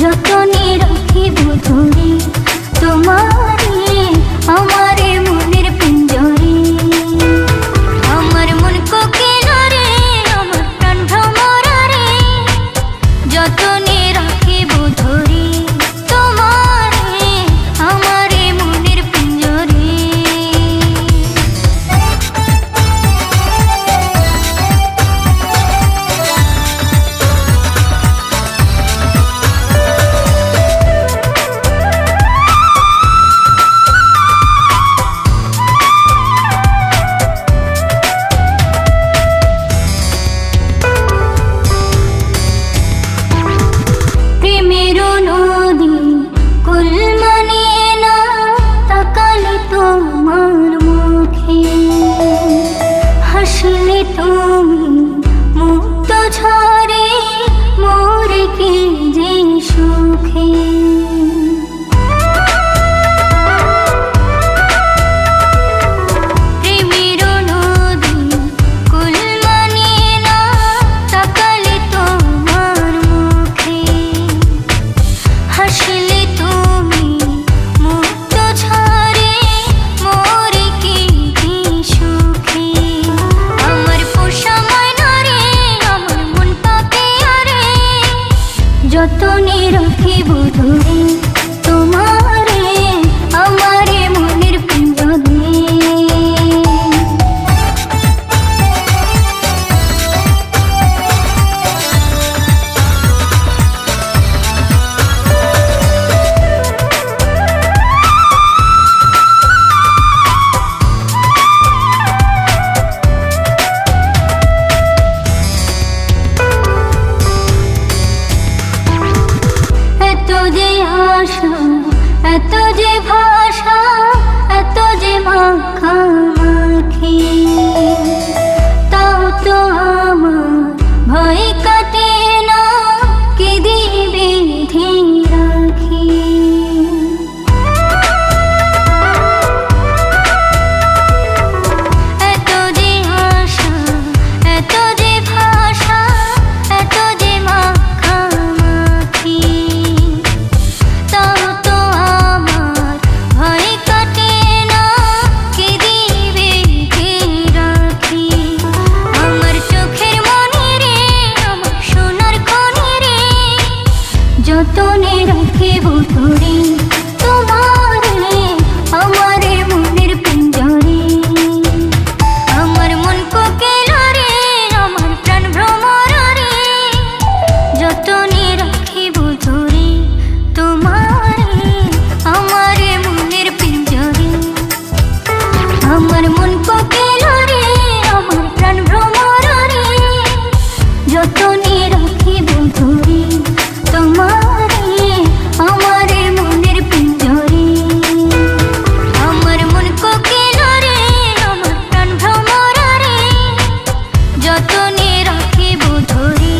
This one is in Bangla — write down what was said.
যতনে রাখিব ধরে তোমারে আমারে মনের পিঞ্জরে। আমার মন কোকিলা রে, আমার প্রাণ ভ্রমরা রে, যতনে রাখিব ধরে তোমারে আমারে মনের পিঞ্জরে। প্রেমেরও নদী কুল মানে না তাকালে তোমার মুখে, হাসলে তুমি মুক্ত ঝরে মোরে কি যে সুখে। প্রেমেরও নদী কুল মানে না তাকালে তোমার মুখে, হাসলে তুমি মুক্ত ঝরে মোরে কি যে সুখে। আমার পোষা ময়না রে, আমার মন পাপিয়া রে, যতনে রাখিব ধরে তোমারে আমারে মনের পিঞ্জরে। এত যে আশা, এত যে ভাষা, এত যে মাখামাখি, তাও তো আমার ভয় কাটে না কি দিবে রাখি। এত যে আশা, এত যে ভাষা, এত যে মাখামাখি, তাও তো আমার ভয় কাটে না কি দিবে রাখি। আমার চোখের মনি রে, আমার সোনার খনি রে, যতনে রাখিব ধরে তোমারে আমারে মনের পিঞ্জরে। আমার মন কোকিলা রে, আমার প্রাণ ভ্রমরা রে, যতনে রাখিব ধরে তোমারে আমারে মনের পিঞ্জরে। আমার মন কোকিলা রে, আমার প্রাণ ভ্রমরা রে, যতনে রাখিব ধরে তোমারে আমারে মনের পিঞ্জরে। আমার মন কোকিলা রে, আমার প্রাণ ভ্রমরা রে, যতনে রাখিব ধরে